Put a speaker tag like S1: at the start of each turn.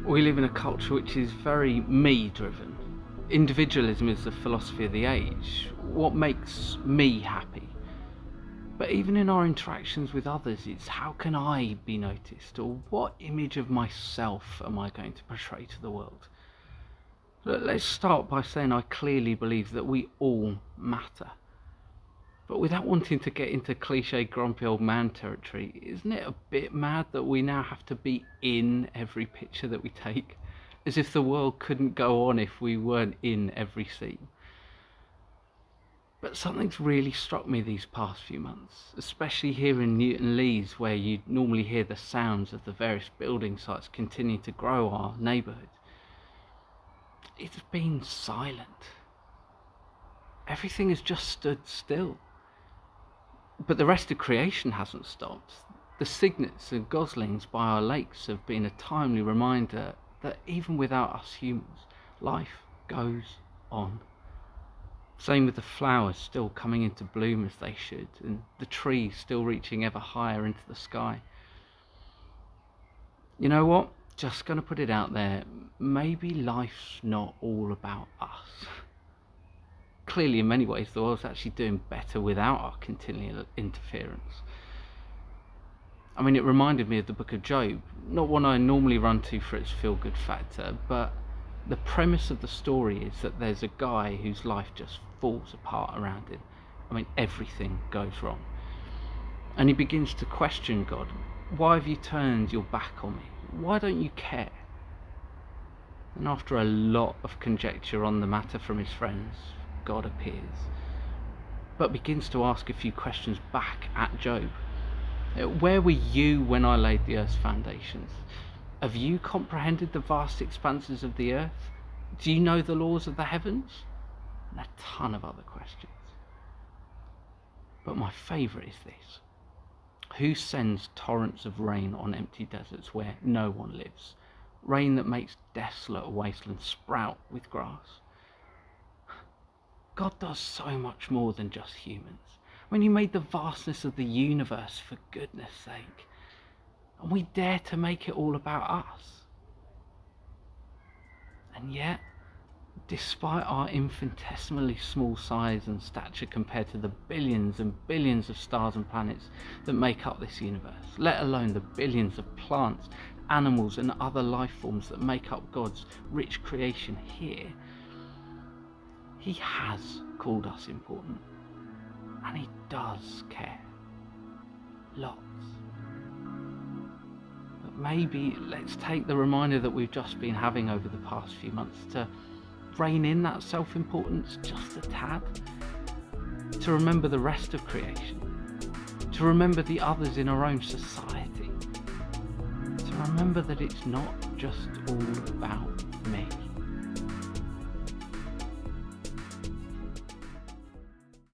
S1: We live in a culture which is very me-driven. Individualism is the philosophy of the age. What makes me happy? But even in our interactions with others, it's how can I be noticed, or what image of myself am I going to portray to the world? Let's start by saying I clearly believe that we all matter. But without wanting to get into cliche grumpy old man territory, isn't it a bit mad that we now have to be in every picture that we take? As if the world couldn't go on if we weren't in every scene. But something's really struck me these past few months, especially here in Newton Lees, where you normally hear the sounds of the various building sites continuing to grow our neighbourhood. It's been silent. Everything has just stood still. But the rest of creation hasn't stopped. The cygnets and goslings by our lakes have been a timely reminder that even without us humans, life goes on. Same with the flowers still coming into bloom as they should, and the trees still reaching ever higher into the sky. You know what? Just gonna put it out there, maybe life's not all about us. Clearly, in many ways, the world's actually doing better without our continual interference. I mean, it reminded me of the book of Job, not one I normally run to for its feel-good factor, but the premise of the story is that there's a guy whose life just falls apart around him. I mean, everything goes wrong. And he begins to question God. Why have you turned your back on me? Why don't you care? And after a lot of conjecture on the matter from his friends, God appears, but begins to ask a few questions back at Job. Where were you when I laid the earth's foundations? Have you comprehended the vast expanses of the earth? Do you know the laws of the heavens? And a ton of other questions. But my favourite is this. Who sends torrents of rain on empty deserts where no one lives? Rain that makes desolate wastelands sprout with grass. God does so much more than just humans. When He made the vastness of the universe, for goodness sake, and we dare to make it all about us. And yet, despite our infinitesimally small size and stature compared to the billions and billions of stars and planets that make up this universe, let alone the billions of plants, animals and other life forms that make up God's rich creation here, He has called us important, and He does care. Lots. But maybe let's take the reminder that we've just been having over the past few months to rein in that self-importance just a tad, to remember the rest of creation, to remember the others in our own society, to remember that it's not just all about me.